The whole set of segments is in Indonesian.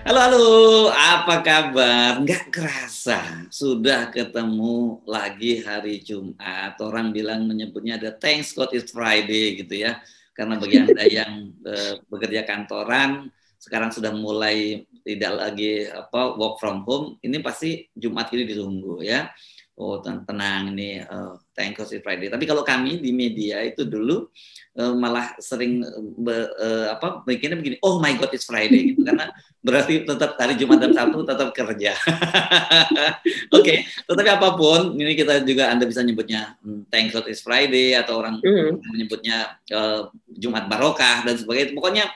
Halo, halo, apa kabar? Nggak kerasa, sudah ketemu lagi hari Jumat. Orang bilang menyebutnya ada Thanks God It's Friday gitu ya. Karena bagi Anda yang bekerja kantoran, sekarang sudah mulai tidak lagi work from home, ini pasti Jumat ini ditunggu ya. Oh, tenang ini Thank God It's Friday. Tapi kalau kami di media itu dulu malah sering bikinnya begini, oh my God it's Friday gitu, karena berarti tetap hari Jumat dan Sabtu tetap kerja. Oke, tetapi apapun ini kita juga Anda bisa nyebutnya Thank God it's Friday atau orang menyebutnya Jumat Barokah dan sebagainya. Pokoknya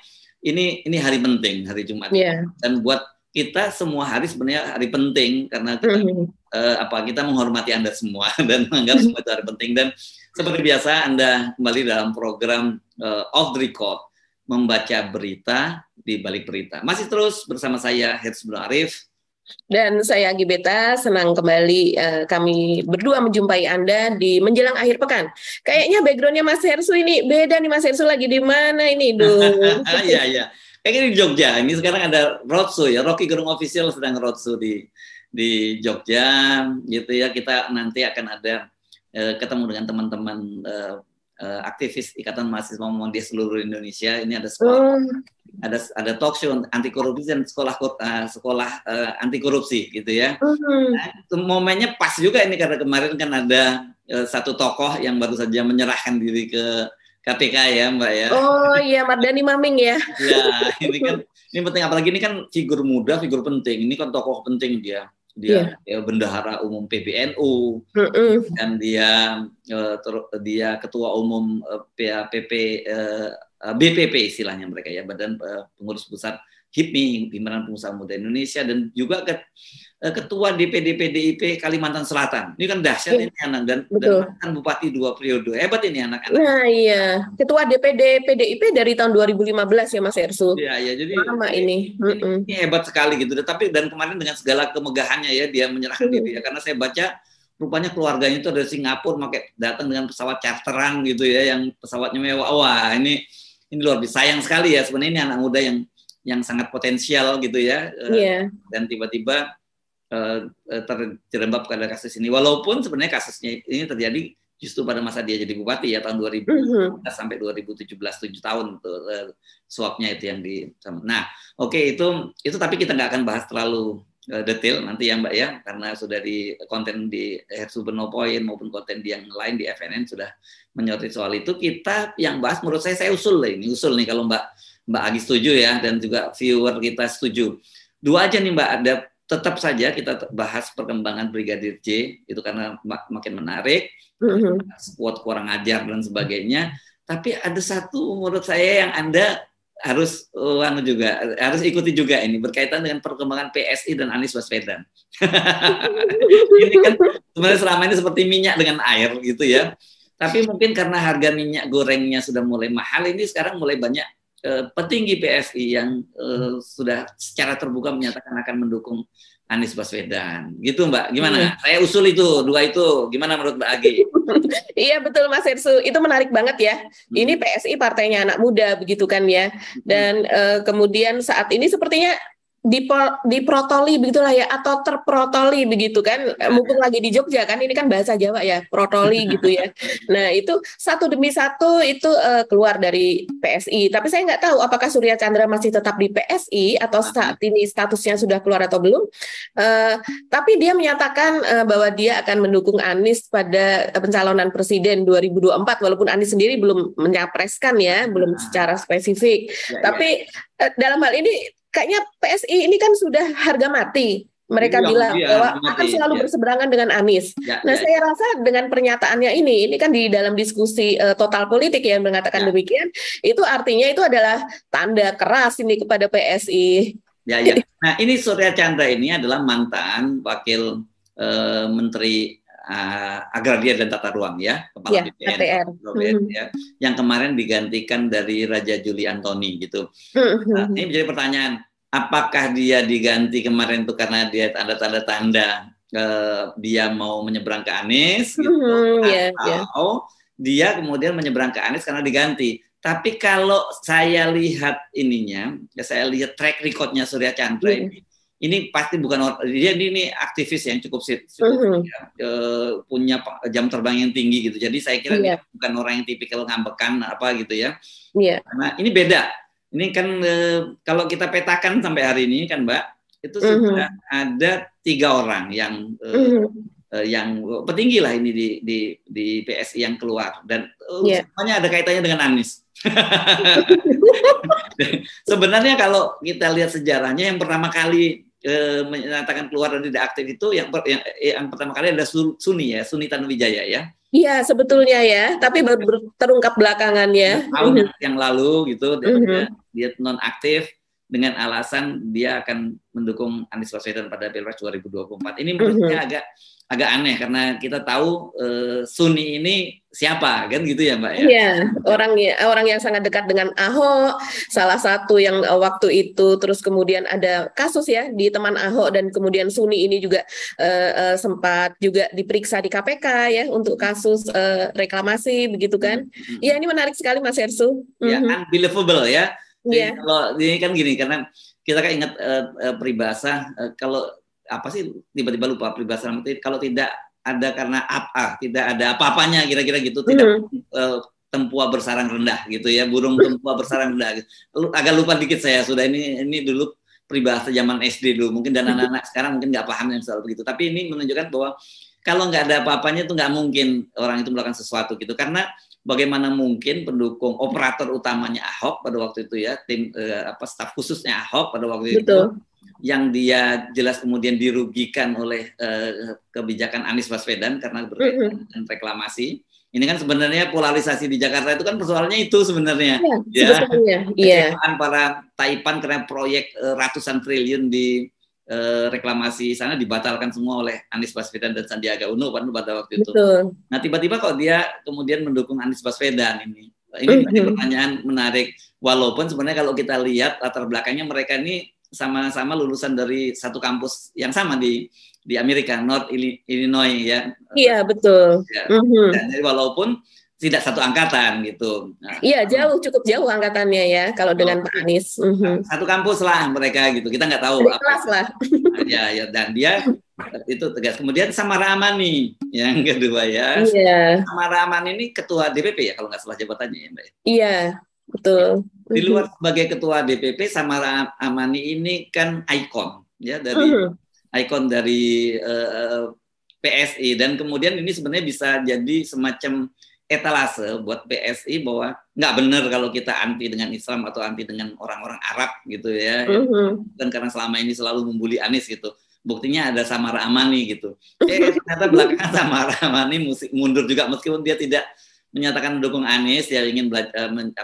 ini hari penting, hari Jumat. Dan buat kita semua hari sebenarnya hari penting karena kita kita menghormati Anda semua dan menganggap semua itu hari penting. Dan seperti biasa Anda kembali dalam program Off the Record, membaca berita di balik berita. Masih terus bersama saya Hersu Arif dan saya Agi Beta. Senang kembali kami berdua menjumpai Anda di menjelang akhir pekan. Kayaknya backgroundnya Mas Hersu ini beda nih. Mas Hersu lagi di mana ini, dong? Iya. Kayaknya di Jogja. Ini sekarang ada roadshow ya. Rocky Gerung Official sedang roadshow di Jogja gitu ya. Kita nanti akan ada ketemu dengan teman-teman aktivis Ikatan Mahasiswa Muhammadiyah seluruh Indonesia. Ini ada sekolah, ada talk show anti korupsi dan sekolah anti korupsi gitu ya. Nah, momennya pas juga ini karena kemarin kan ada satu tokoh yang baru saja menyerahkan diri ke KPK ya Mbak ya. Oh iya, Mardani Maming ya. Ya, ini penting, apalagi ini kan figur muda, figur penting. Ini kan tokoh penting dia bendahara umum PBNU dan dia ketua umum BPP istilahnya mereka ya, Badan Pengurus Pusat HIPMI, Himpunan Pengusaha Muda Indonesia, dan juga ketua DPD PDIP Kalimantan Selatan. Ini kan dahsyat ini anak, dan kan bupati 2 periode. Hebat ini anak-anak. Nah iya, ketua DPD PDIP dari tahun 2015 ya Mas Hersu. Iya, jadi lama ini hebat sekali gitu. Tapi dan kemarin dengan segala kemegahannya ya dia menyerahkan diri ya, karena saya baca rupanya keluarganya itu dari Singapura datang dengan pesawat charteran gitu ya, yang pesawatnya mewah. Wah, ini luar biasa, sayang sekali ya sebenarnya ini anak muda yang sangat potensial gitu ya. Dan tiba-tiba terjerembab pada kasus ini, walaupun sebenarnya kasusnya ini terjadi justru pada masa dia jadi bupati ya, tahun 2015 sampai 2017, 7 tahun tuh suapnya itu yang di. Nah, oke, itu tapi kita nggak akan bahas terlalu detail nanti ya Mbak ya, karena sudah di konten di Hersu Benopoint maupun konten di yang lain di FNN sudah menyoroti soal itu. Kita yang bahas menurut saya usul nih kalau Mbak Agi setuju ya, dan juga viewer kita setuju. 2 aja nih Mbak, ada tetap saja kita bahas perkembangan Brigadir J itu karena makin menarik, squad kurang ajar dan sebagainya. Tapi ada satu menurut saya yang Anda harus harus ikuti juga, ini berkaitan dengan perkembangan PSI dan Anies Baswedan. Ini kan sebenarnya selama ini seperti minyak dengan air gitu ya. Tapi mungkin karena harga minyak gorengnya sudah mulai mahal, ini sekarang mulai banyak petinggi PSI yang sudah secara terbuka menyatakan akan mendukung Anies Baswedan. Gitu Mbak, gimana? Saya usul itu, 2 itu. Gimana menurut Mbak Agi? Iya betul Mas Hersu, itu menarik banget ya. Ini PSI partainya anak muda begitu kan ya. Dan kemudian saat ini sepertinya diprotoli begitulah ya, atau terprotoli begitu kan, mumpung lagi di Jogja kan, ini kan bahasa Jawa ya, protoli gitu ya. Nah itu satu demi satu itu keluar dari PSI, tapi saya nggak tahu apakah Surya Chandra masih tetap di PSI atau saat ini statusnya sudah keluar atau belum, tapi dia menyatakan bahwa dia akan mendukung Anies pada pencalonan presiden 2024, walaupun Anies sendiri belum menyapreskan ya, belum secara spesifik. Tapi dalam hal ini kayaknya PSI ini kan sudah harga mati. Mereka bilang bahwa akan selalu berseberangan dengan Anies. Saya rasa dengan pernyataannya ini kan di dalam diskusi total politik yang mengatakan demikian, itu artinya itu adalah tanda keras ini kepada PSI. Ya. Nah, ini Surya Chandra ini adalah mantan wakil Menteri Agraria dan Tata Ruang ya, kepala BPN ya, yang kemarin digantikan dari Raja Juli Antoni gitu. Nah, ini menjadi pertanyaan, apakah dia diganti kemarin itu karena dia tanda-tanda dia mau menyeberang ke Anies gitu, atau dia kemudian menyeberang ke Anies karena diganti. Tapi kalau saya lihat ininya, ya saya lihat track recordnya Surya Chandra ini pasti bukan dia ini aktivis yang cukup punya jam terbang yang tinggi gitu. Jadi saya kira dia bukan orang yang tipikal ngambekan apa gitu ya. Karena ini beda. Ini kan kalau kita petakan sampai hari ini kan Mbak, itu sudah ada 3 orang yang petinggi lah ini di PSI yang keluar dan semuanya ada kaitannya dengan Anies. Sebenarnya kalau kita lihat sejarahnya yang pertama kali menyatakan keluar dan tidak aktif itu yang pertama kali adalah Suni Tanuwijaya ya. Iya sebetulnya ya, tapi baru terungkap belakangan ya. Tahun yang lalu gitu dia non aktif dengan alasan dia akan mendukung Anies Baswedan pada Pilpres 2024. Ini menurutnya agak aneh karena kita tahu Suni ini siapa kan gitu ya Mbak ya. Iya, orang yang sangat dekat dengan Ahok, salah satu yang waktu itu terus kemudian ada kasus ya di teman Ahok dan kemudian Suni ini juga sempat juga diperiksa di KPK ya untuk kasus reklamasi begitu kan. Iya, ini menarik sekali Mas Herssu. Ya, unbelievable ya. Kalau ini kan gini karena kita kan ingat peribahasa kalau apa sih tiba-tiba lupa peribahasa kalau tidak ada karena tidak ada apa-apanya kira-kira gitu tidak tempua bersarang rendah gitu ya burung tempua bersarang rendah gitu. Agak lupa dikit saya sudah ini dulu peribahasa zaman SD dulu mungkin dan anak-anak sekarang mungkin nggak paham yang soal begitu tapi ini menunjukkan bahwa kalau nggak ada apa-apanya itu nggak mungkin orang itu melakukan sesuatu gitu karena bagaimana mungkin pendukung operator utamanya Ahok pada waktu itu ya tim staf khususnya Ahok pada waktu itu yang dia jelas kemudian dirugikan oleh kebijakan Anies Baswedan karena berkaitan dengan reklamasi. Ini kan sebenarnya polarisasi di Jakarta itu kan persoalannya itu sebenarnya. Kecewaan para Taipan karena proyek ratusan triliun di reklamasi sana dibatalkan semua oleh Anies Baswedan dan Sandiaga Uno pada waktu itu. Nah tiba-tiba kok dia kemudian mendukung Anies Baswedan ini. Ini pertanyaan menarik. Walaupun sebenarnya kalau kita lihat latar belakangnya mereka ini sama-sama lulusan dari satu kampus yang sama di Amerika, North Illinois ya. Iya betul. Ya. Dan jadi walaupun tidak satu angkatan gitu. Iya cukup jauh angkatannya ya kalau dengan Pak Anies. Satu kampus lah mereka gitu. Kita nggak tahu. Kelas lah. Ya dan dia itu tegas. Kemudian Samara Amani yang kedua ya. Samara Amani ini ketua DPP ya kalau nggak salah jabatannya ya Mbak. Iya. Betul. Di luar sebagai ketua DPP, Samara Amani ini kan ikon ya dari PSI dan kemudian ini sebenarnya bisa jadi semacam etalase buat PSI bahwa nggak benar kalau kita anti dengan Islam atau anti dengan orang-orang Arab gitu ya. Dan karena selama ini selalu membuli Anies gitu. Buktinya ada Samara Amani gitu. Ternyata belakangan Samara Amani mundur juga meskipun dia tidak menyatakan mendukung Anies, dia ingin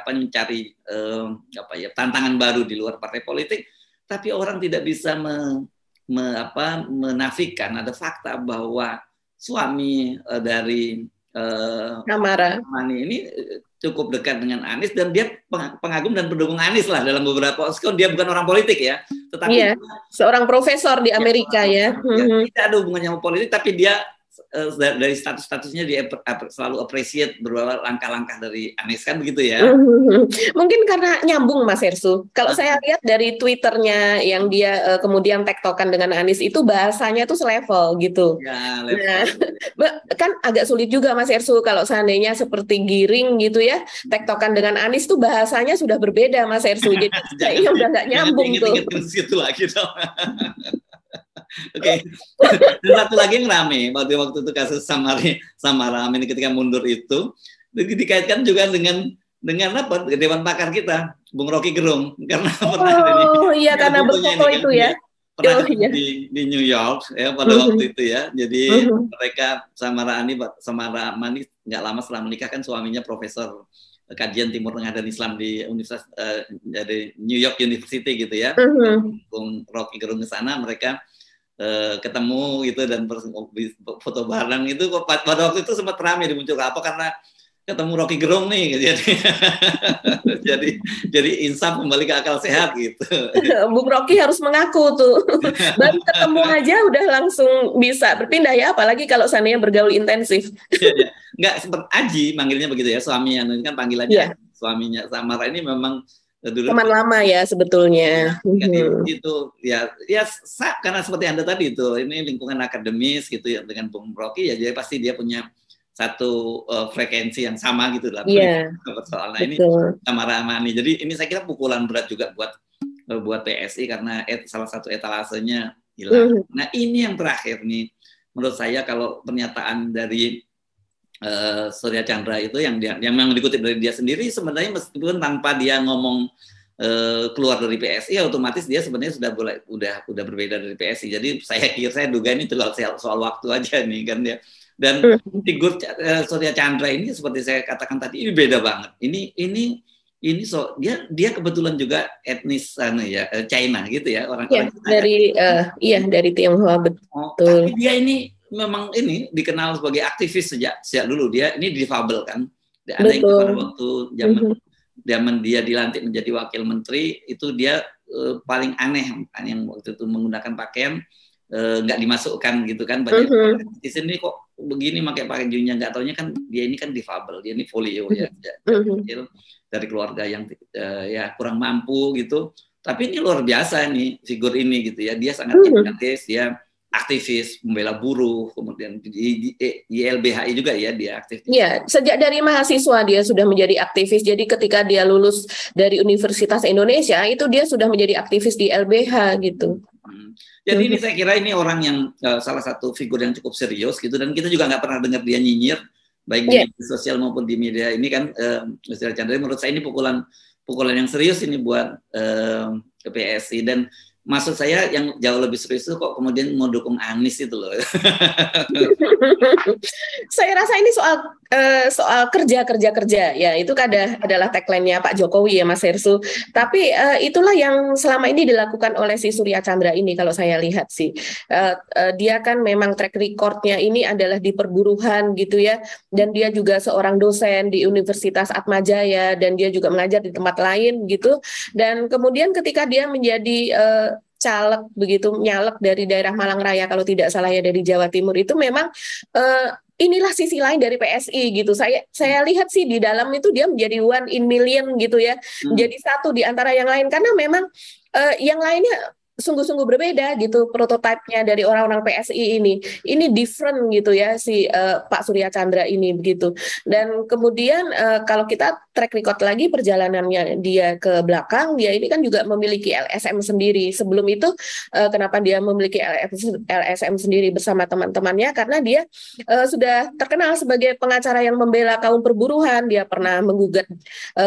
mencari tantangan baru di luar partai politik, tapi orang tidak bisa menafikan ada fakta bahwa suami dari Samara Amani ini cukup dekat dengan Anies dan dia pengagum dan pendukung Anies lah dalam beberapa meskipun dia bukan orang politik ya, tetapi seorang profesor di Amerika ya. Tidak ada hubungannya sama politik, tapi dia dari status-statusnya dia selalu appreciate beberapa langkah-langkah dari Anies kan begitu ya. Mungkin karena nyambung Mas Herssu. Kalau saya lihat dari Twitternya yang dia kemudian tektokan dengan Anies itu bahasanya tuh selevel gitu. Ya, kan agak sulit juga Mas Herssu kalau seandainya seperti Giring gitu ya, tektokan dengan Anies tuh bahasanya sudah berbeda Mas Herssu. Jadi kayaknya udah nggak nyambung tuh. Situ lagi dong. Oke. Dan satu lagi yang rame waktu itu kasus Samara Amani ketika mundur itu dikaitkan juga dengan apa Dewan Pakar kita Bung Rocky Gerung karena karena berfoto itu ya. Pernah di New York ya pada waktu itu ya. Jadi mereka Samara Amani nggak lama setelah menikah kan suaminya profesor kajian Timur Tengah dan Islam di Universitas dari New York University gitu ya. Bung Rocky Gerung ke sana mereka ketemu gitu dan foto bareng itu pada waktu itu sempat ramai dimuncul apa karena ketemu Rocky Gerung nih jadi insaf kembali ke akal sehat gitu. Bung Rocky harus mengaku tuh baru ketemu aja udah langsung bisa berpindah ya apalagi kalau seandainya bergaul intensif. Nggak sempat Aji manggilnya begitu ya suami yang ini kan panggilannya suaminya Samara ini memang dulu teman lama ya sebetulnya. itu ya karena seperti Anda tadi itu ini lingkungan akademis gitu ya dengan Bung Rocky ya, jadi pasti dia punya satu frekuensi yang sama gitu dalam persoalan ini Samara Amani. Jadi ini saya kira pukulan berat juga buat PSI karena salah satu etalasenya hilang. Nah ini yang terakhir nih menurut saya, kalau pernyataan dari Surya Chandra itu yang memang dikutip dari dia sendiri, sebenarnya meskipun tanpa dia ngomong keluar dari PSI, otomatis dia sebenarnya udah berbeda dari PSI. Jadi saya duga ini soal waktu aja nih kan dia. Dan figur Surya Chandra ini seperti saya katakan tadi ini beda banget. Ini dia kebetulan juga etnis China gitu ya, orang-orang dari Tionghoa, betul. Tapi dia ini memang ini dikenal sebagai aktivis sejak dulu. Dia ini difabel kan. Ada yang pada waktu zaman dia dilantik menjadi wakil menteri itu dia paling aneh yang waktu itu menggunakan pakaian nggak dimasukkan gitu kan, banyak di sini kok begini pakai bajunya, nggak taunya kan dia ini kan difabel, dia ini polio ya, dari keluarga yang ya kurang mampu gitu. Tapi ini luar biasa nih figur ini gitu ya, dia sangat aktivis membela buruh, kemudian di YLBHI juga ya dia aktif. Iya, sejak dari mahasiswa dia sudah menjadi aktivis. Jadi ketika dia lulus dari Universitas Indonesia itu dia sudah menjadi aktivis di LBH gitu. Jadi ini saya kira ini orang yang salah satu figur yang cukup serius gitu, dan kita juga nggak pernah dengar dia nyinyir baik di media sosial maupun di media ini kan. Surya Chandra menurut saya ini pukulan yang serius ini buat PSI, dan maksud saya yang jauh lebih serius itu kok kemudian mau dukung Anies itu loh. Saya rasa ini soal kerja ya, itu adalah tagline-nya Pak Jokowi ya Mas Hersu. Tapi itulah yang selama ini dilakukan oleh si Surya Chandra ini kalau saya lihat sih. Dia kan memang track record-nya ini adalah di perburuhan gitu ya, dan dia juga seorang dosen di Universitas Atmajaya dan dia juga mengajar di tempat lain gitu. Dan kemudian ketika dia menjadi caleg begitu, nyalek dari daerah Malang Raya kalau tidak salah ya, dari Jawa Timur, itu memang inilah sisi lain dari PSI gitu. Saya lihat sih di dalam itu dia menjadi one in million gitu ya, menjadi satu di antara yang lain, karena memang yang lainnya sungguh-sungguh berbeda gitu prototipenya dari orang-orang PSI ini. Ini different gitu ya si Pak Surya Chandra ini begitu. Dan kemudian kalau kita track record lagi perjalanannya dia ke belakang, dia ini kan juga memiliki LSM sendiri. Sebelum itu kenapa dia memiliki LSM sendiri bersama teman-temannya? Karena dia sudah terkenal sebagai pengacara yang membela kaum perburuhan. Dia pernah menggugat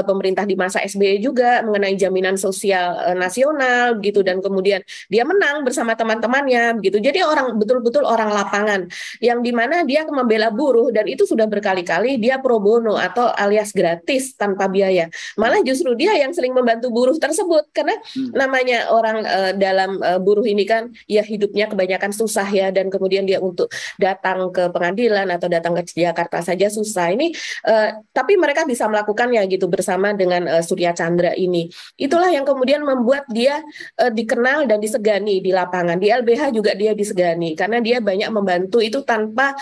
pemerintah di masa SBY juga mengenai jaminan sosial nasional gitu, dan kemudian dia menang bersama teman-temannya begitu. Jadi betul-betul orang lapangan yang dimana dia membela buruh, dan itu sudah berkali-kali dia pro bono atau alias gratis tanpa biaya. Malah justru dia yang sering membantu buruh tersebut, karena namanya orang dalam buruh ini kan ya hidupnya kebanyakan susah ya, dan kemudian dia untuk datang ke pengadilan atau datang ke Jakarta saja susah ini, tapi mereka bisa melakukannya gitu bersama dengan Surya Chandra ini. Itulah yang kemudian membuat dia dikenal dan disegani di lapangan. Di LBH juga dia disegani karena dia banyak membantu itu tanpa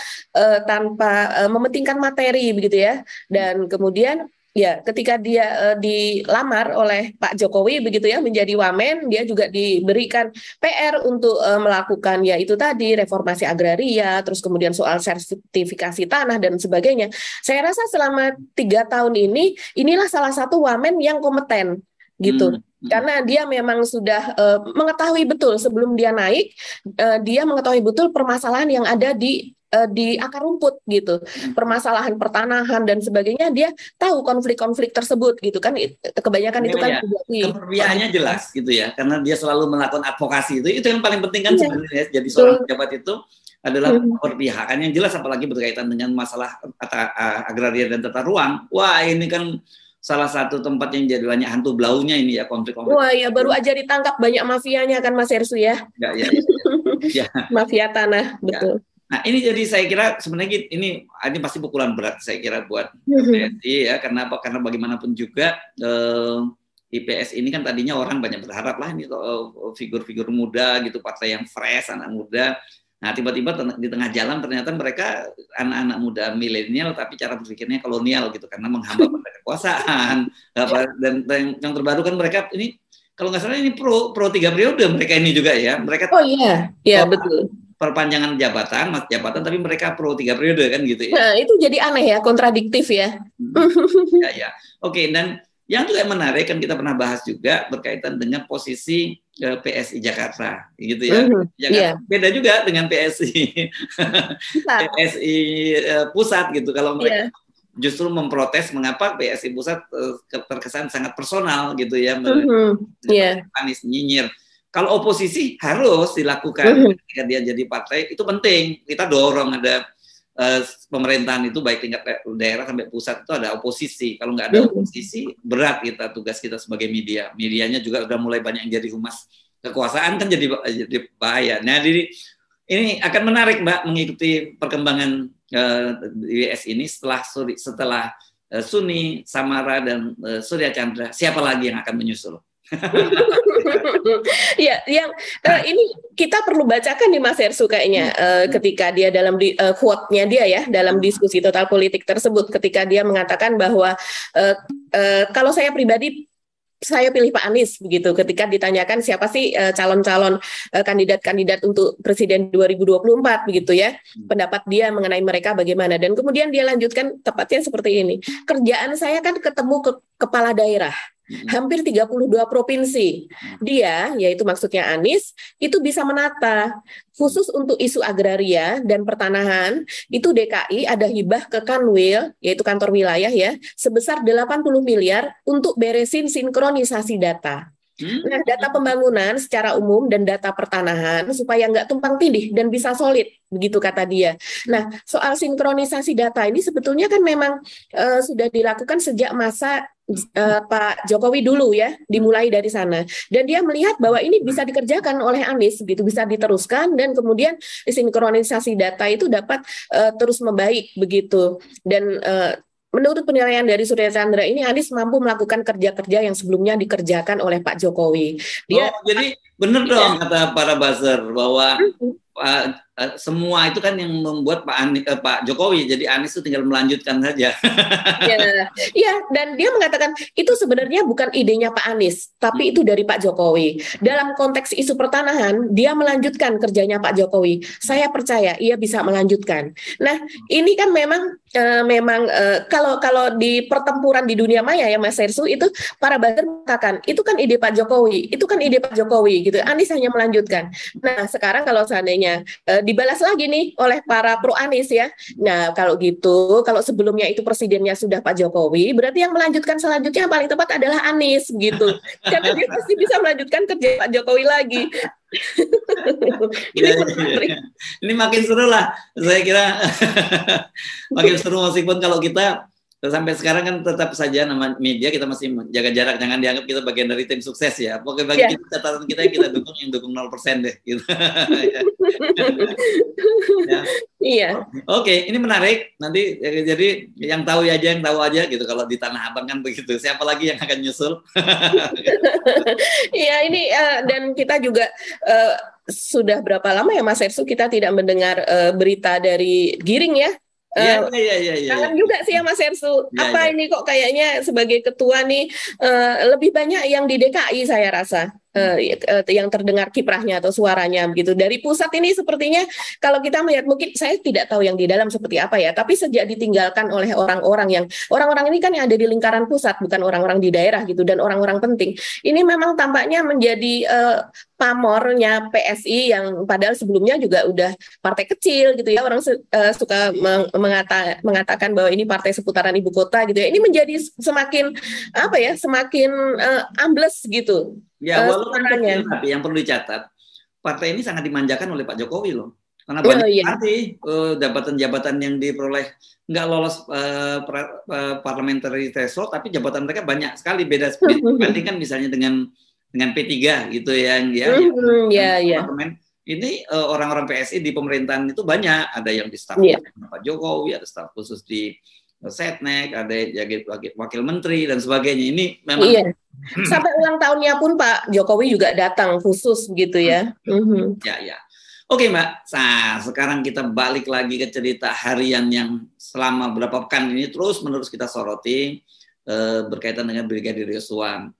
mementingkan materi begitu ya. Dan kemudian ya ketika dia dilamar oleh Pak Jokowi begitu ya menjadi wamen, dia juga diberikan PR untuk melakukan ya itu tadi reformasi agraria, terus kemudian soal sertifikasi tanah dan sebagainya. Saya rasa selama 3 tahun inilah salah satu wamen yang kompeten gitu. Karena dia memang sudah mengetahui betul sebelum dia naik, dia mengetahui betul permasalahan yang ada di akar rumput gitu, permasalahan pertanahan dan sebagainya. Dia tahu konflik-konflik tersebut gitu kan, kebanyakan itu kan keperbiaannya jelas gitu ya, karena dia selalu melakukan advokasi. Itu yang paling penting kan sebenarnya jadi seorang pejabat itu adalah keberpihakan yang jelas, apalagi berkaitan dengan masalah agraria dan tata ruang. Wah, ini kan salah satu tempat yang jadi banyak hantu blaunya ini ya, konflik-konflik. Wah ya, baru aja ditangkap banyak mafianya kan Mas Hersu ya. Ya. Mafia tanah, betul. Nah ini jadi saya kira sebenarnya ini pasti pukulan berat saya kira buat PSI ya, karena bagaimanapun juga IPS ini kan tadinya orang banyak berharap lah ini figur-figur muda gitu, partai yang fresh, anak muda, Nah, tiba-tiba di tengah jalan ternyata mereka anak-anak muda milenial tapi cara berpikirnya kolonial gitu karena menghambat pada kekuasaan. Dan yang terbaru kan mereka ini kalau nggak salah ini pro 3 periode mereka ini juga ya. Mereka betul. Perpanjangan jabatan tapi mereka pro 3 periode kan gitu ya. Nah, itu jadi aneh ya, kontradiktif ya. Ya. Oke, dan yang juga menarik kan kita pernah bahas juga berkaitan dengan posisi PSI Jakarta gitu ya. Jakarta beda juga dengan PSI PSI pusat gitu. Kalau mereka justru memprotes mengapa PSI pusat terkesan sangat personal gitu ya. Anies nyinyir. Kalau oposisi harus dilakukan ketika dia jadi partai, itu penting. Kita dorong ada pemerintahan itu baik tingkat daerah sampai pusat itu ada oposisi. Kalau nggak ada oposisi berat tugas kita sebagai media. Medianya juga udah mulai banyak yang jadi humas kekuasaan kan jadi bahaya. Nah, ini akan menarik Mbak mengikuti perkembangan WS ini setelah Suni, Samara dan Surya Chandra. Siapa lagi yang akan menyusul? Ya, yang ini kita perlu bacakan nih Mas Herssu kayaknya ketika dia dalam quote-nya dia ya dalam diskusi Total Politik tersebut ketika dia mengatakan bahwa kalau saya pribadi saya pilih Pak Anies begitu ketika ditanyakan siapa sih calon-calon kandidat-kandidat untuk Presiden 2024 begitu ya pendapat dia mengenai mereka bagaimana dan kemudian dia lanjutkan tepatnya seperti ini kerjaan saya kan ketemu kepala daerah hampir 32 provinsi. Dia, yaitu maksudnya Anies, itu bisa menata. Khusus untuk isu agraria dan pertanahan, itu DKI ada hibah ke Kanwil, yaitu kantor wilayah ya, sebesar 80 miliar untuk beresin sinkronisasi data. Nah, data pembangunan secara umum dan data pertanahan supaya nggak tumpang tindih dan bisa solid, begitu kata dia. Nah, soal sinkronisasi data ini sebetulnya kan memang sudah dilakukan sejak masa Pak Jokowi dulu ya, dimulai dari sana. Dan dia melihat bahwa ini bisa dikerjakan oleh Anies, gitu, bisa diteruskan dan kemudian sinkronisasi data itu dapat terus membaik begitu. Dan menurut penilaian dari Surya Chandra ini Anies mampu melakukan kerja-kerja yang sebelumnya dikerjakan oleh Pak Jokowi. Jadi benar dong kata para buzzer bahwa semua itu kan yang membuat Pak Jokowi, jadi Anies itu tinggal melanjutkan saja. Ya, dan dia mengatakan itu sebenarnya bukan idenya Pak Anies, tapi itu dari Pak Jokowi. Dalam konteks isu pertanahan, dia melanjutkan kerjanya Pak Jokowi. Saya percaya ia bisa melanjutkan. Nah, ini kan memang kalau di pertempuran di dunia maya ya Mas Herssu itu para buzzer mengatakan itu kan ide Pak Jokowi, itu kan ide Pak Jokowi gitu. Anies hanya melanjutkan. Nah, sekarang kalau seandainya dibalas lagi nih oleh para pro Anies ya. Nah, kalau gitu, kalau sebelumnya itu presidennya sudah Pak Jokowi, berarti yang melanjutkan selanjutnya yang paling tepat adalah Anies gitu. Karena dia pasti bisa melanjutkan kerja Pak Jokowi lagi. Ini makin seru lah, saya kira makin seru meskipun kalau kita sampai sekarang kan tetap saja nama media kita masih jaga jarak, jangan dianggap kita bagian dari tim sukses ya. Pokoknya bagi kita catatan kita yang kita dukung yang dukung 0% deh gitu. Iya. Oke, ini menarik. Nanti jadi yang tahu aja gitu kalau di Tanah Abang kan begitu. Siapa lagi yang akan nyusul? Iya, ini dan kita juga sudah berapa lama ya Mas Herssu kita tidak mendengar berita dari Giring ya? Kangen juga sih ya Mas Herssu. Ini kok kayaknya sebagai ketua nih lebih banyak yang di DKI saya rasa yang terdengar kiprahnya atau suaranya begitu. Dari pusat ini sepertinya kalau kita melihat mungkin saya tidak tahu yang di dalam seperti apa ya, tapi sejak ditinggalkan oleh orang-orang ini kan yang ada di lingkaran pusat bukan orang-orang di daerah gitu dan orang-orang penting. Ini memang tampaknya menjadi pamornya PSI yang padahal sebelumnya juga udah partai kecil gitu ya, orang suka mengatakan bahwa ini partai seputaran ibu kota gitu ya. Ini menjadi semakin ambles gitu. Ya, walaupun kecil, tapi yang perlu dicatat, partai ini sangat dimanjakan oleh Pak Jokowi loh. Karena banyak sekali jabatan-jabatan yang diperoleh nggak lolos parliamentary threshold, tapi jabatan mereka banyak sekali beda dibandingkan misalnya dengan P3 gitu yang parlemen. Ini orang-orang PSI di pemerintahan itu banyak, ada yang di staf Pak Jokowi, ada staf khusus di Setnek, ada wakil menteri dan sebagainya. Ini memang sampai ulang tahunnya pun Pak Jokowi juga datang khusus gitu ya. Ya. Oke Mbak, nah sekarang kita balik lagi ke cerita harian yang selama beberapa pekan ini terus-menerus kita soroti berkaitan dengan Brigadir Yosua.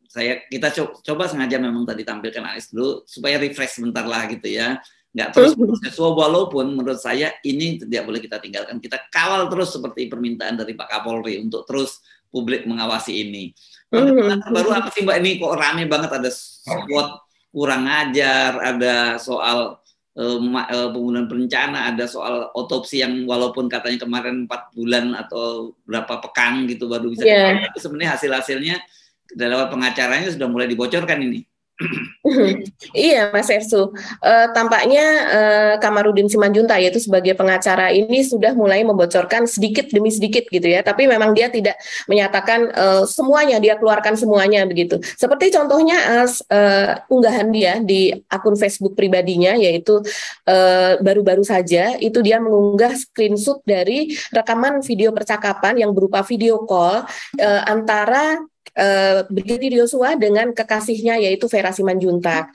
Kita coba sengaja memang tadi tampilkan Anies dulu supaya refresh sebentar lah gitu ya. Nggak terus Yosua, walaupun menurut saya ini tidak boleh kita tinggalkan. Kita kawal terus seperti permintaan dari Pak Kapolri untuk terus publik mengawasi ini. Baru apa sih Mbak, ini kok rame banget, ada squad kurang ajar, ada soal pembunuhan berencana, ada soal otopsi yang walaupun katanya kemarin 4 bulan atau berapa pekan gitu baru bisa tapi sebenarnya hasil-hasilnya lewat pengacaranya sudah mulai dibocorkan ini. Iya Mas Ersu, tampaknya Kamarudin Simanjuntak yaitu sebagai pengacara ini sudah mulai membocorkan sedikit demi sedikit gitu ya, tapi memang dia tidak menyatakan semuanya, dia keluarkan semuanya begitu. Seperti contohnya unggahan dia di akun Facebook pribadinya, yaitu baru-baru saja itu dia mengunggah screenshot dari rekaman video percakapan yang berupa video call antara Brigadir Yosua dengan kekasihnya yaitu Vera Simanjuntak.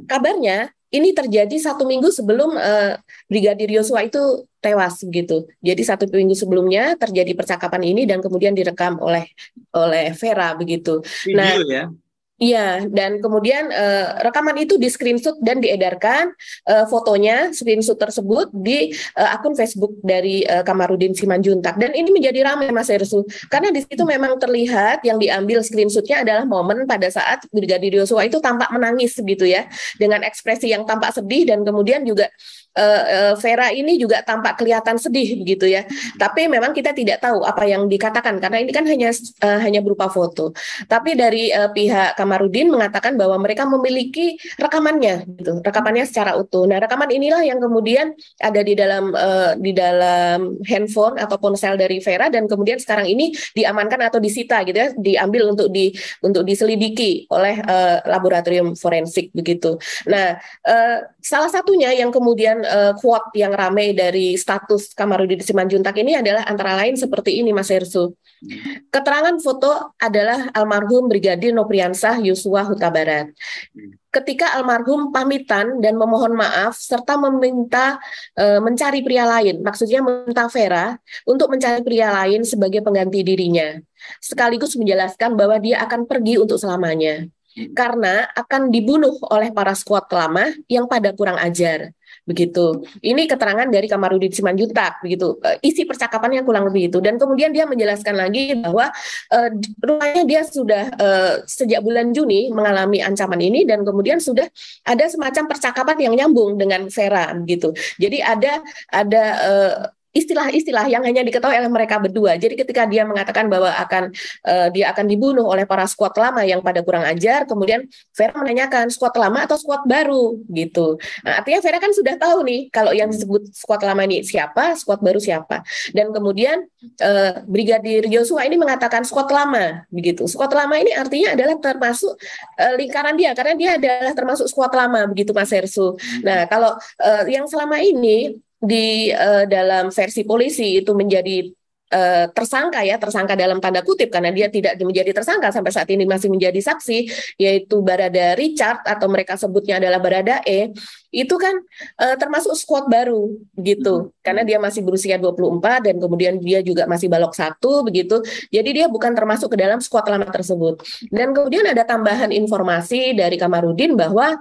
Kabarnya ini terjadi 1 minggu sebelum Brigadir Yosua itu tewas gitu. Jadi 1 minggu sebelumnya terjadi percakapan ini dan kemudian direkam oleh Vera begitu. Video ya. Iya, dan kemudian rekaman itu di-screenshot dan diedarkan fotonya, screenshot tersebut di akun Facebook dari Kamarudin Simanjuntak. Dan ini menjadi ramai Mas Ersu, karena di situ memang terlihat yang diambil screenshotnya adalah momen pada saat Brigadir Yosua itu tampak menangis gitu ya, dengan ekspresi yang tampak sedih, dan kemudian juga Vera ini juga tampak kelihatan sedih begitu ya. Tapi memang kita tidak tahu apa yang dikatakan karena ini kan hanya berupa foto. Tapi dari pihak Kamarudin mengatakan bahwa mereka memiliki rekamannya gitu, rekamannya secara utuh. Nah, rekaman inilah yang kemudian ada di dalam handphone atau ponsel dari Vera, dan kemudian sekarang ini diamankan atau disita gitu ya, diambil untuk diselidiki oleh laboratorium forensik begitu. Nah, salah satunya yang kemudian quote yang ramai dari status Kamarudin Simanjuntak ini adalah antara lain seperti ini Mas Ersu. Keterangan foto adalah almarhum Brigadir Nopriansah Yosua Huta Barat. Ketika almarhum pamitan dan memohon maaf serta meminta mencari pria lain, maksudnya meminta Vera untuk mencari pria lain sebagai pengganti dirinya, sekaligus menjelaskan bahwa dia akan pergi untuk selamanya karena akan dibunuh oleh para skuad lama yang pada kurang ajar. Begitu. Ini keterangan dari Kamarudin Simanjuntak begitu. Isi percakapannya kurang lebih itu, dan kemudian dia menjelaskan lagi bahwa rupanya dia sudah sejak bulan Juni mengalami ancaman ini, dan kemudian sudah ada semacam percakapan yang nyambung dengan Vera begitu. Jadi ada istilah-istilah yang hanya diketahui oleh mereka berdua. Jadi ketika dia mengatakan bahwa dia akan dibunuh oleh para skuad lama yang pada kurang ajar, kemudian Vera menanyakan skuad lama atau skuad baru gitu. Nah, artinya Vera kan sudah tahu nih kalau yang disebut skuad lama ini siapa, skuad baru siapa. Dan kemudian Brigadir Yosua ini mengatakan skuad lama begitu. Skuad lama ini artinya adalah termasuk lingkaran dia, karena dia adalah termasuk skuad lama begitu Mas Hersu. Nah, kalau yang selama ini di dalam versi polisi itu menjadi tersangka dalam tanda kutip, karena dia tidak menjadi tersangka sampai saat ini, masih menjadi saksi, yaitu Barada Richard atau mereka sebutnya adalah Barada E, itu kan termasuk skuad baru gitu, karena dia masih berusia 24 dan kemudian dia juga masih balok 1 begitu, jadi dia bukan termasuk ke dalam skuad lama tersebut. Dan kemudian ada tambahan informasi dari Kamarudin bahwa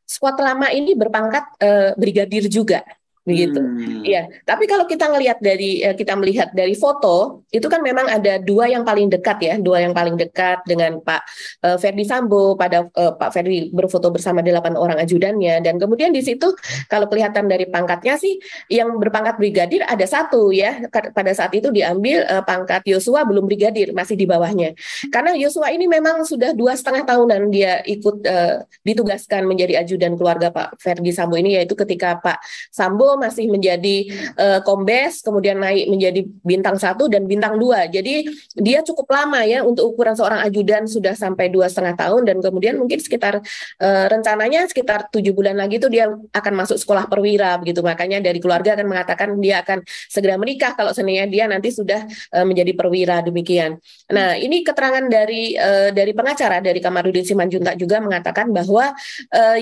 skuad lama ini berpangkat brigadir juga begitu. Iya, tapi kalau kita melihat dari foto itu kan memang ada dua yang paling dekat dengan Pak Ferdi Sambo. Pak Ferdi berfoto bersama 8 orang ajudannya, dan kemudian di situ kalau kelihatan dari pangkatnya sih yang berpangkat brigadir ada 1 ya. Pada saat itu diambil pangkat Yosua belum brigadir, masih di bawahnya. Karena Yosua ini memang sudah 2,5 tahunan dia ikut ditugaskan menjadi ajudan keluarga Pak Ferdi Sambo ini, yaitu ketika Pak Sambo masih menjadi kombes, kemudian naik menjadi bintang 1 dan bintang 2. Jadi dia cukup lama ya untuk ukuran seorang ajudan, sudah sampai 2,5 tahun, dan kemudian mungkin sekitar rencananya sekitar 7 bulan lagi itu dia akan masuk sekolah perwira begitu. Makanya dari keluarga akan mengatakan dia akan segera menikah kalau seandainya dia nanti sudah menjadi perwira demikian. Nah, ini keterangan dari pengacara dari Kamarudin Simanjuntak juga mengatakan bahwa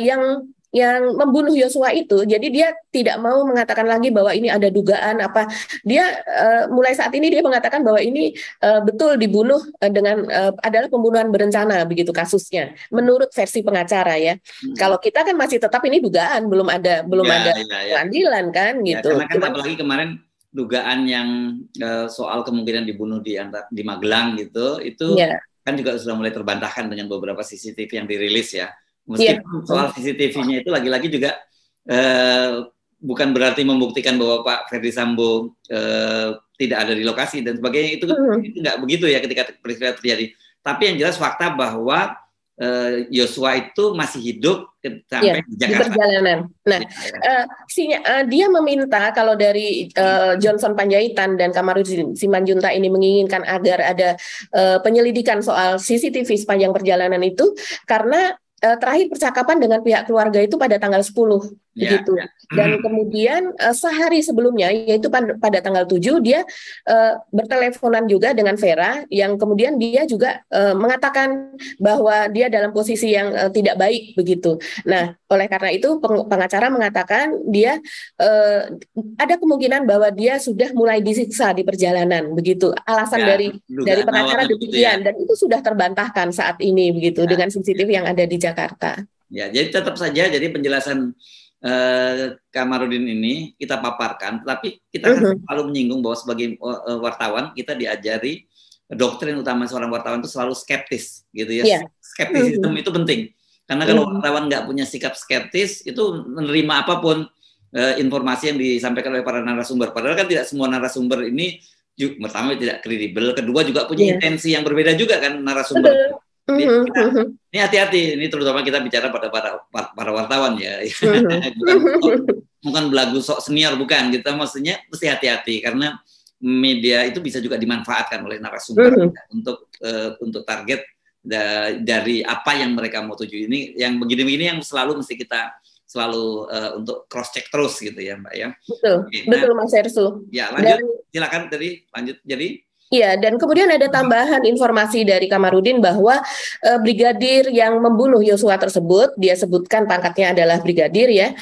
yang yang membunuh Yosua itu, jadi dia tidak mau mengatakan lagi bahwa ini ada dugaan apa. Dia mulai saat ini dia mengatakan bahwa ini betul dibunuh dengan adalah pembunuhan berencana begitu kasusnya. Menurut versi pengacara ya. Kalau kita kan masih tetap ini dugaan, belum ada pengadilan kan gitu. Karena kan apalagi kemarin dugaan yang soal kemungkinan dibunuh di Magelang gitu, itu kan juga sudah mulai terbantahkan dengan beberapa CCTV yang dirilis ya. Meskipun soal CCTV-nya itu lagi-lagi juga bukan berarti membuktikan bahwa Pak Ferdy Sambo tidak ada di lokasi dan sebagainya, itu nggak begitu ya ketika peristiwa terjadi. Tapi yang jelas fakta bahwa Yosua itu masih hidup sampai di Jakarta. Di perjalanan. Nah, dia meminta kalau dari Johnson Panjaitan dan Kamarudin Simanjuntak ini menginginkan agar ada penyelidikan soal CCTV sepanjang perjalanan itu karena terakhir percakapan dengan pihak keluarga itu pada tanggal 10 begitu. Dan kemudian sehari sebelumnya yaitu pada tanggal 7 dia berteleponan juga dengan Vera yang kemudian dia juga mengatakan bahwa dia dalam posisi yang tidak baik begitu. Nah, oleh karena itu pengacara mengatakan dia ada kemungkinan bahwa dia sudah mulai disiksa di perjalanan begitu. Alasan dari pengacara demikian dan itu sudah terbantahkan saat ini begitu dengan CCTV yang ada di Jakarta. Ya, jadi tetap saja jadi penjelasan Kamarudin ini kita paparkan, tapi kita kan selalu menyinggung bahwa sebagai wartawan kita diajari doktrin utama seorang wartawan itu selalu skeptis, gitu ya. Skeptisisme itu penting, karena kalau wartawan nggak punya sikap skeptis itu menerima apapun informasi yang disampaikan oleh para narasumber. Padahal kan tidak semua narasumber ini pertama tidak kredibel, kedua juga punya intensi yang berbeda juga kan narasumber. Ini hati-hati, ini terutama kita bicara pada para wartawan ya, bukan belagu sok senior, bukan. Kita maksudnya mesti hati-hati karena media itu bisa juga dimanfaatkan oleh narasumber untuk target dari apa yang mereka mau tuju. Ini yang begini-begini yang selalu mesti kita selalu untuk cross check terus gitu ya, Mbak ya. Betul Mas Ersu. Ya lanjut, silakan lanjut. Jadi. Iya, dan kemudian ada tambahan informasi dari Kamarudin bahwa brigadir yang membunuh Yosua tersebut, dia sebutkan pangkatnya adalah brigadir ya,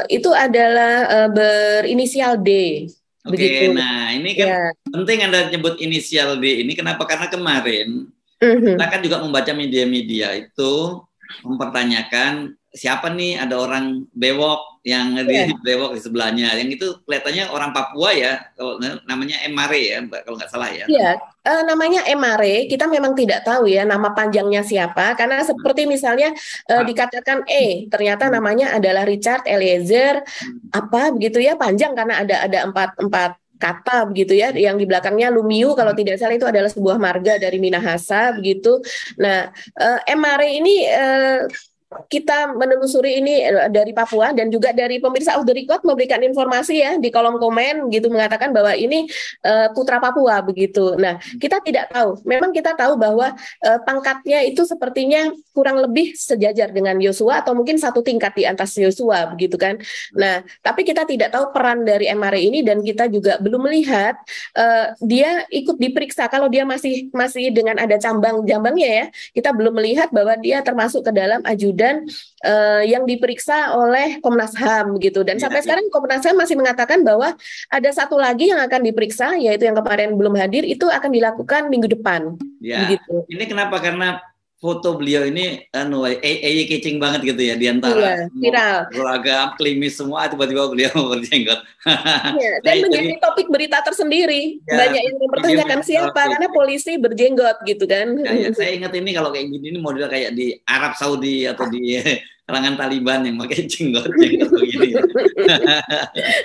itu adalah berinisial D. Oke, nah ini kan penting Anda nyebut inisial D ini, kenapa? Karena kemarin kita kan juga membaca media-media itu mempertanyakan siapa nih, ada orang bewok yang bewok di sebelahnya, yang itu kelihatannya orang Papua ya, kalau namanya Emare ya, Mbak, kalau nggak salah ya. Iya, namanya Emare, kita memang tidak tahu ya nama panjangnya siapa, karena seperti misalnya dikatakan ternyata namanya adalah Richard Eliezer, apa begitu ya, panjang karena ada empat kata begitu ya, yang di belakangnya Lumiu kalau tidak salah itu adalah sebuah marga dari Minahasa begitu. Nah, Emare ini kita menelusuri ini dari Papua dan juga dari pemirsa off the record memberikan informasi ya di kolom komen gitu mengatakan bahwa ini putra Papua begitu. Nah, kita tidak tahu. Memang kita tahu bahwa pangkatnya itu sepertinya kurang lebih sejajar dengan Yosua atau mungkin satu tingkat di atas Yosua begitu kan. Nah, tapi kita tidak tahu peran dari MRE ini dan kita juga belum melihat dia ikut diperiksa. Kalau dia masih dengan ada jambangnya ya, kita belum melihat bahwa dia termasuk ke dalam ajudan yang diperiksa oleh Komnas HAM gitu. Dan sampai sekarang Komnas HAM masih mengatakan bahwa ada satu lagi yang akan diperiksa, yaitu yang kemarin belum hadir, itu akan dilakukan minggu depan. Ya. Gitu. Ini kenapa? Karena foto beliau ini catching banget gitu ya, di antara viral, beragam klimis semua, tiba-tiba beliau berjenggot. Dan menjadi topik berita tersendiri. Banyak yang mempertanyakan siapa, karena polisi berjenggot gitu kan. Saya ingat ini kalau kayak gini, ini model kayak di Arab Saudi atau di kalangan Taliban yang pakai jenggot begini.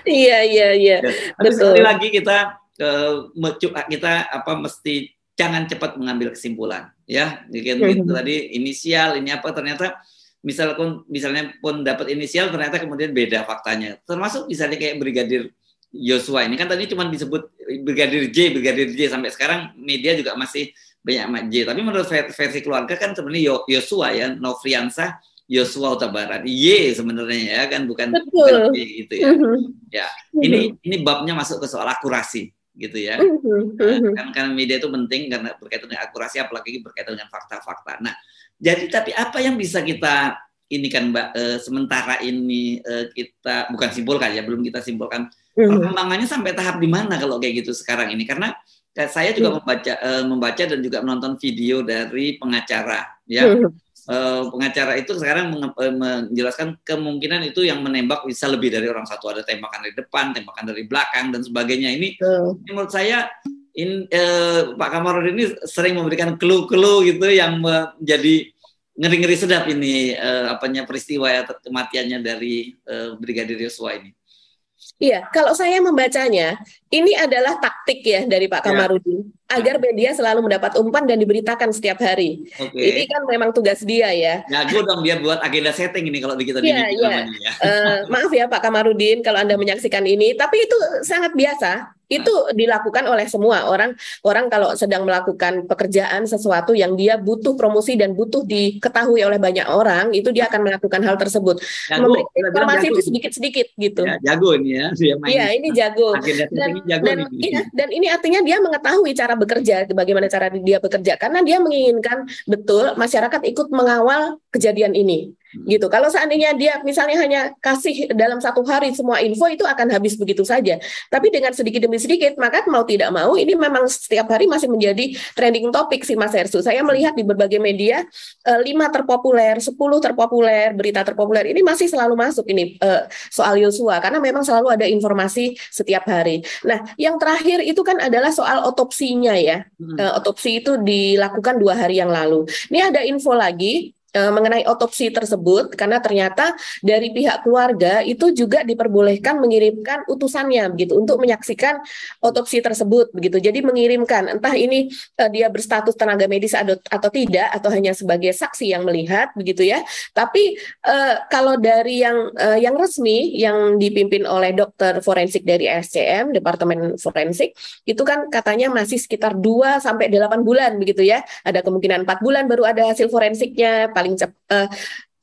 Iya. Tapi sekali lagi kita mesti jangan cepat mengambil kesimpulan ya. Gitu tadi inisial ini apa, ternyata misalnya pun dapat inisial ternyata kemudian beda faktanya. Termasuk misalnya kayak Brigadir Yosua ini kan tadi cuma disebut Brigadir J sampai sekarang media juga masih banyak J. Tapi menurut versi keluarga kan sebenarnya Yosua ya, Nofriansah Yosua Huta Barat. Sebenarnya ya kan bukan J gitu ya. Ya, ini babnya masuk ke soal akurasi gitu ya. Karena media itu penting karena berkaitan dengan akurasi, apalagi berkaitan dengan fakta-fakta. Nah, jadi tapi apa yang bisa kita ini kan Mbak, sementara ini kita bukan simpulkan ya, belum kita simpulkan perkembangannya sampai tahap di mana kalau kayak gitu sekarang ini, karena saya juga membaca dan juga menonton video dari pengacara ya. Pengacara itu sekarang menjelaskan kemungkinan itu yang menembak bisa lebih dari orang satu, ada tembakan dari depan, tembakan dari belakang dan sebagainya. Ini menurut saya Pak Kamarudin ini sering memberikan clue-clue gitu yang menjadi ngeri-ngeri sedap ini peristiwa kematiannya dari Brigadir Yosua ini. Iya, kalau saya membacanya, ini adalah taktik ya dari Pak Kamarudin agar media selalu mendapat umpan dan diberitakan setiap hari. Ini kan memang tugas dia ya. Jago dong dia buat agenda setting ini kalau di kita namanya ya. Maaf ya Pak Kamarudin kalau Anda menyaksikan ini, tapi itu sangat biasa. Itu dilakukan oleh semua orang kalau sedang melakukan pekerjaan sesuatu yang dia butuh promosi dan butuh diketahui oleh banyak orang, itu dia akan melakukan hal tersebut. Memberikan informasi itu sedikit-sedikit gitu. Ya, jago ini ya. Iya, ini jago. Dan ini artinya dia mengetahui cara bekerja, bagaimana cara dia bekerja, karena dia menginginkan betul masyarakat ikut mengawal kejadian ini. Gitu. Kalau seandainya dia misalnya hanya kasih dalam satu hari semua info, itu akan habis begitu saja. Tapi dengan sedikit demi sedikit, maka mau tidak mau ini memang setiap hari masih menjadi trending topik sih Mas Hersu. Saya melihat di berbagai media 5 terpopuler, 10 terpopuler, berita terpopuler ini masih selalu masuk ini soal Yosua, karena memang selalu ada informasi setiap hari. Nah, yang terakhir itu kan adalah soal otopsinya ya. Otopsi itu dilakukan 2 hari yang lalu. Ini ada info lagi mengenai otopsi tersebut, karena ternyata dari pihak keluarga itu juga diperbolehkan mengirimkan utusannya begitu untuk menyaksikan otopsi tersebut begitu. Jadi mengirimkan, entah ini dia berstatus tenaga medis atau tidak, atau hanya sebagai saksi yang melihat begitu ya. Tapi kalau dari yang resmi yang dipimpin oleh dokter forensik dari SCM, Departemen Forensik, itu kan katanya masih sekitar 2 sampai 8 bulan begitu ya. Ada kemungkinan 4 bulan baru ada hasil forensiknya, paling cepat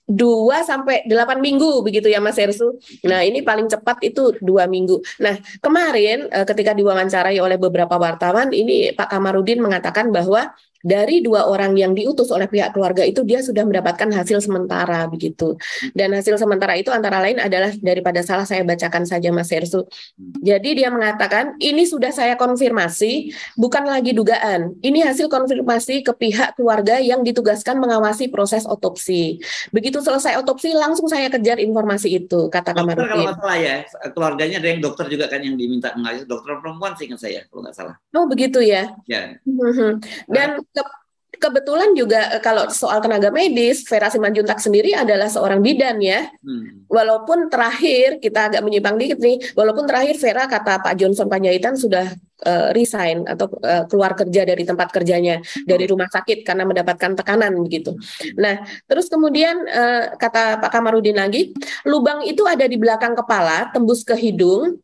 2 sampai 8 minggu begitu ya Mas Hersu. Nah, ini paling cepat itu 2 minggu. Nah, kemarin ketika diwawancarai oleh beberapa wartawan, ini Pak Kamarudin mengatakan bahwa dari 2 orang yang diutus oleh pihak keluarga itu dia sudah mendapatkan hasil sementara begitu. Dan hasil sementara itu antara lain adalah, daripada salah saya bacakan saja Mas Hersu. Jadi dia mengatakan ini sudah saya konfirmasi, bukan lagi dugaan. Ini hasil konfirmasi ke pihak keluarga yang ditugaskan mengawasi proses otopsi. Begitu selesai otopsi langsung saya kejar informasi itu, kata Kamarudin. Kalau nggak salah ya, keluarganya ada yang dokter juga kan yang diminta mengawasi, dokter perempuan sih ingat saya kalau nggak salah. Oh begitu ya. Ya. Dan kebetulan juga kalau soal tenaga medis, Vera Simanjuntak sendiri adalah seorang bidan ya. Walaupun terakhir, kita agak menyimpang dikit nih, walaupun terakhir Vera kata Pak Johnson Panjaitan sudah resign atau keluar kerja dari tempat kerjanya, dari rumah sakit karena mendapatkan tekanan begitu. Nah, terus kemudian kata Pak Kamarudin lagi, lubang itu ada di belakang kepala, tembus ke hidung,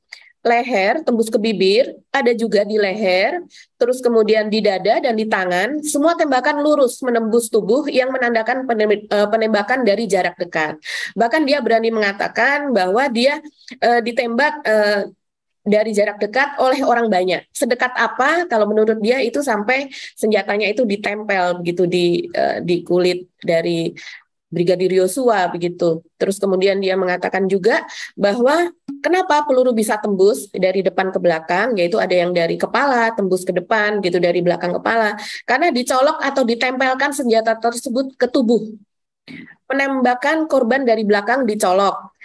leher, tembus ke bibir, ada juga di leher, terus kemudian di dada dan di tangan, semua tembakan lurus menembus tubuh yang menandakan penembakan dari jarak dekat. Bahkan dia berani mengatakan bahwa dia ditembak dari jarak dekat oleh orang banyak. Sedekat apa? Kalau menurut dia itu sampai senjatanya itu ditempel begitu di kulit dari Brigadir Yosua begitu. Terus kemudian dia mengatakan juga bahwa kenapa peluru bisa tembus dari depan ke belakang, yaitu ada yang dari kepala tembus ke depan gitu, dari belakang kepala, karena dicolok atau ditempelkan senjata tersebut ke tubuh. Penembakan korban dari belakang dicolok.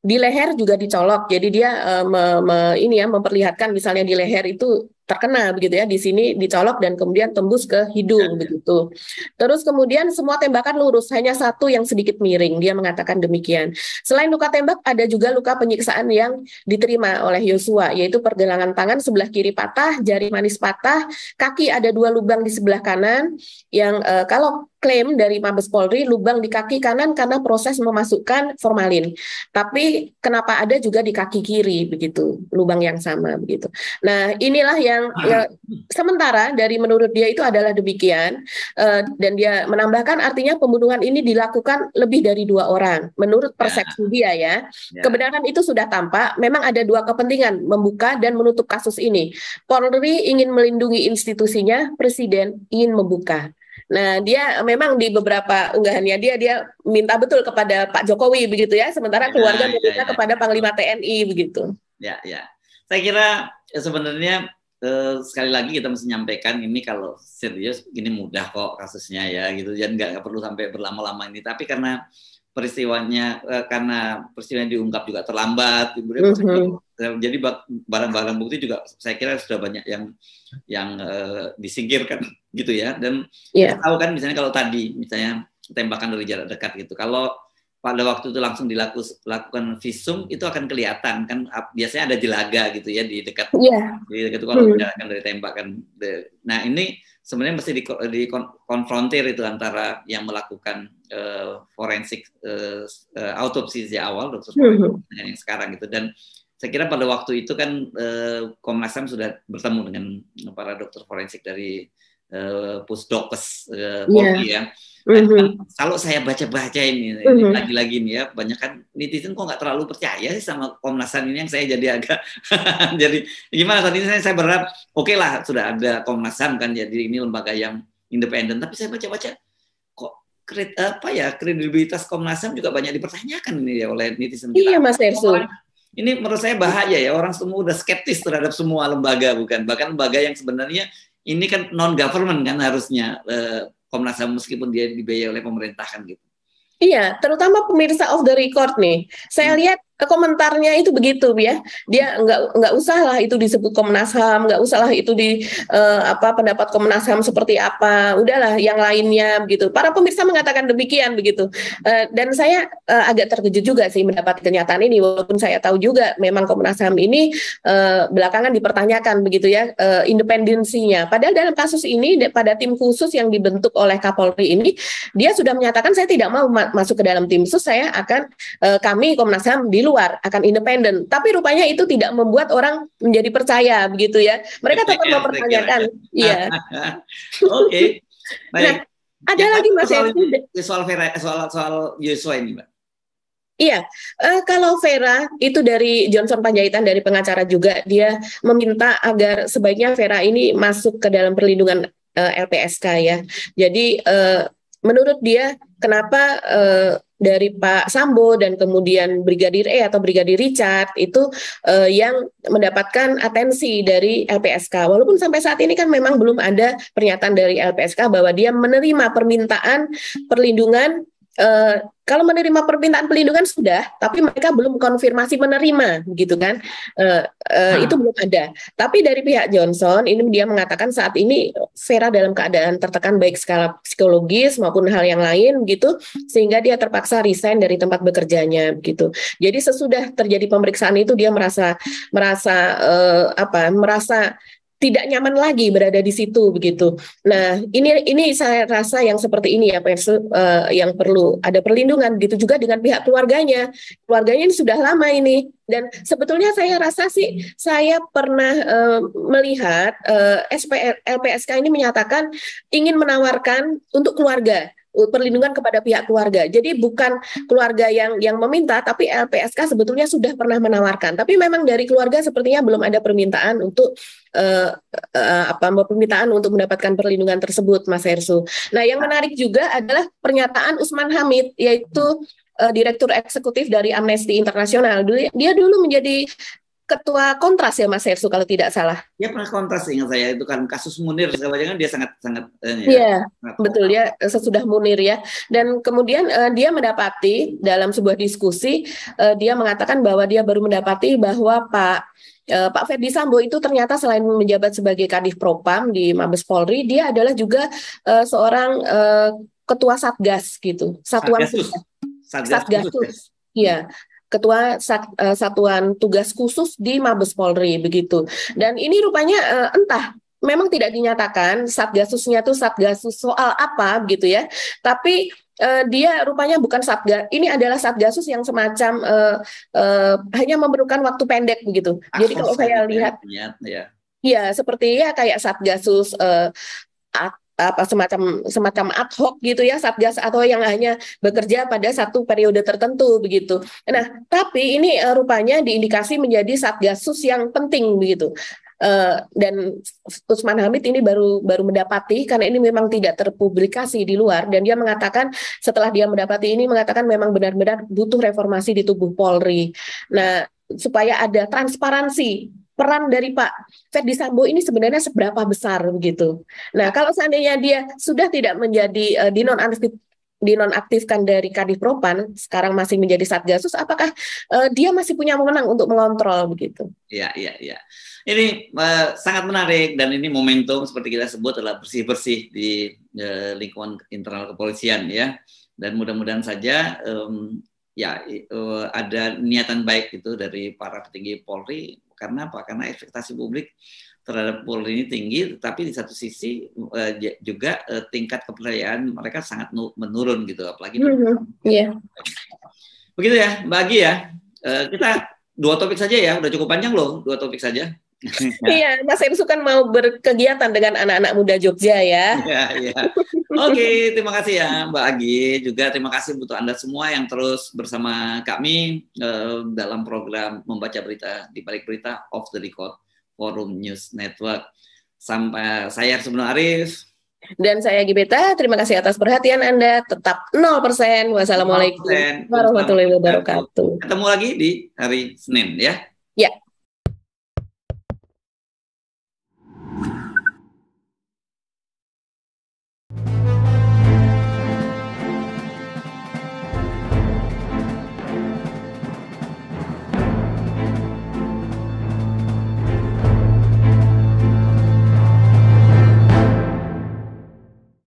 Di leher juga dicolok, jadi dia memperlihatkan misalnya di leher itu terkena begitu ya, di sini dicolok dan kemudian tembus ke hidung begitu. Terus kemudian semua tembakan lurus, hanya satu yang sedikit miring, dia mengatakan demikian. Selain luka tembak, ada juga luka penyiksaan yang diterima oleh Yosua, yaitu pergelangan tangan sebelah kiri patah, jari manis patah, kaki ada 2 lubang di sebelah kanan, yang kalau klaim dari Mabes Polri, lubang di kaki kanan karena proses memasukkan formalin. Tapi kenapa ada juga di kaki kiri begitu, lubang yang sama begitu. Nah, inilah yang sementara dari menurut dia itu adalah demikian, dan dia menambahkan artinya pembunuhan ini dilakukan lebih dari 2 orang menurut persepsi dia ya. Kebenaran itu sudah tampak, memang ada 2 kepentingan, membuka dan menutup kasus ini. Polri ingin melindungi institusinya, Presiden ingin membuka. Nah, dia memang di beberapa unggahannya dia minta betul kepada Pak Jokowi begitu ya, sementara keluarga meminta kepada Panglima TNI begitu. Ya, ya. Saya kira sebenarnya sekali lagi kita mesti nyampaikan ini kalau serius ini mudah kok kasusnya ya gitu, dan nggak perlu sampai berlama-lama ini. Tapi karena peristiwanya diungkap juga terlambat, jadi barang-barang bukti juga saya kira sudah banyak yang disingkirkan gitu ya. Dan kita tahu kan misalnya kalau tadi misalnya tembakan dari jarak dekat gitu, kalau pada waktu itu langsung dilakukan visum itu akan kelihatan kan, biasanya ada jelaga gitu ya di dekat di dekat kalau misalkan dari tembakan. Nah ini sebenarnya mesti dikonfrontir itu antara yang melakukan forensik autopsi sejak awal dokter forensik dengan yang sekarang gitu. Dan saya kira pada waktu itu kan Komnas HAM sudah bertemu dengan para dokter forensik dari Pusdokes Polri ya. Kalau saya baca-baca ini lagi-lagi nih ya, banyak kan netizen kok nggak terlalu percaya sih sama Komnas HAM ini, yang saya jadi agak jadi gimana saat ini saya berharap oke lah sudah ada Komnas HAM kan, jadi ini lembaga yang independen, tapi saya baca-baca kok kredibilitas Komnas HAM juga banyak dipertanyakan ini ya oleh netizen kita. Iya Mas Hersu. Ini menurut saya bahaya ya, orang semua udah skeptis terhadap semua lembaga, bahkan lembaga yang sebenarnya ini kan non government kan harusnya Komnas HAM meskipun dia dibiayai oleh pemerintah kan gitu. Iya, terutama pemirsa off the record nih. Saya lihat komentarnya itu begitu ya. Dia nggak usah lah itu disebut Komnas HAM, nggak usah lah itu di pendapat Komnas HAM seperti apa. Udahlah yang lainnya begitu. Para pemirsa mengatakan demikian begitu. Dan saya agak terkejut juga sih mendapat kenyataan ini, walaupun saya tahu juga memang Komnas HAM ini belakangan dipertanyakan begitu ya independensinya. Padahal dalam kasus ini pada tim khusus yang dibentuk oleh Kapolri ini, dia sudah menyatakan saya tidak mau masuk ke dalam tim khusus, saya akan kami Komnas HAM di luar akan independen. Tapi rupanya itu tidak membuat orang menjadi percaya begitu ya. Mereka tetap mempertanyakan. Iya. Oke. Nah, ada lagi Mas soal Yosua ini, Mbak. Iya, kalau Vera itu dari Johnson Panjaitan dari pengacara juga, dia meminta agar sebaiknya Vera ini masuk ke dalam perlindungan LPSK ya. Jadi menurut dia kenapa dari Pak Sambo dan kemudian Brigadir E atau Brigadir Richard itu yang mendapatkan atensi dari LPSK. Walaupun sampai saat ini kan memang belum ada pernyataan dari LPSK bahwa dia menerima permintaan perlindungan. Kalau menerima permintaan perlindungan sudah, tapi mereka belum konfirmasi menerima, gitu kan? Itu belum ada. Tapi dari pihak Johnson ini dia mengatakan saat ini Vera dalam keadaan tertekan baik skala psikologis maupun hal yang lain, gitu, sehingga dia terpaksa resign dari tempat bekerjanya, gitu. Jadi sesudah terjadi pemeriksaan itu dia merasa tidak nyaman lagi berada di situ begitu. Nah, ini saya rasa yang seperti ini ya, yang perlu ada perlindungan gitu juga dengan pihak keluarganya. Keluarganya ini sudah lama ini, dan sebetulnya saya rasa sih saya pernah melihat LPSK ini menyatakan ingin menawarkan untuk keluarga perlindungan kepada pihak keluarga. Jadi bukan keluarga yang meminta, tapi LPSK sebetulnya sudah pernah menawarkan. Tapi memang dari keluarga sepertinya belum ada permintaan untuk permintaan untuk mendapatkan perlindungan tersebut, Mas Hersu. Nah, yang menarik juga adalah pernyataan Usman Hamid, yaitu Direktur Eksekutif dari Amnesty International. Dia dulu menjadi ketua kontras ya Mas Hersu kalau tidak salah. Dia pernah kontras, ingat saya, itu kan kasus Munir segala macam, dia sangat betul ya, sesudah Munir ya. Dan kemudian dia mendapati dalam sebuah diskusi dia mengatakan bahwa dia baru mendapati bahwa Pak Ferdi Sambo itu ternyata selain menjabat sebagai Kadif Propam di Mabes Polri, dia adalah juga seorang ketua Satgas gitu, Satgasus. Iya. Ketua Satuan Tugas Khusus di Mabes Polri begitu. Dan ini rupanya entah memang tidak dinyatakan Satgasusnya tuh Satgasus soal apa begitu ya. Tapi dia rupanya bukan Satgas. Ini adalah Satgasus yang semacam hanya memerlukan waktu pendek begitu. Jadi kalau saya lihat ya seperti ya kayak Satgasus semacam ad hoc gitu ya, satgas atau yang hanya bekerja pada satu periode tertentu begitu. Nah, tapi ini rupanya diindikasi menjadi satgasus yang penting begitu. Dan Usman Hamid ini baru mendapati, karena ini memang tidak terpublikasi di luar, dan dia mengatakan setelah dia mendapati ini, mengatakan memang benar-benar butuh reformasi di tubuh Polri. Nah, supaya ada transparansi peran dari Pak Ferdi Sambo ini sebenarnya seberapa besar begitu. Nah, kalau seandainya dia sudah tidak menjadi dinonaktifkan dari Kadif Propam, sekarang masih menjadi Satgasus, apakah dia masih punya wewenang untuk mengontrol begitu? Iya. Ini sangat menarik, dan ini momentum seperti kita sebut adalah bersih-bersih di lingkungan internal kepolisian ya. Dan mudah-mudahan saja ada niatan baik itu dari para petinggi Polri. Karena apa? Karena ekspektasi publik terhadap Polri ini tinggi, tetapi di satu sisi juga tingkat kepercayaan mereka sangat menurun gitu, apalagi begitu ya, Mbak Agi ya. Kita 2 topik saja ya, udah cukup panjang loh, 2 topik saja. Iya, Mas Emsu kan mau berkegiatan dengan anak-anak muda Jogja ya. Iya. Oke, terima kasih ya Mbak Agi. Juga terima kasih untuk Anda semua yang terus bersama kami dalam program membaca berita di balik berita Off the Record Forum News Network. Sampai saya Arsubno Arif. Dan saya Gibeta, terima kasih atas perhatian Anda. Tetap 0%. Wassalamualaikum warahmatullahi wabarakatuh. Ketemu lagi di hari Senin ya. Ya.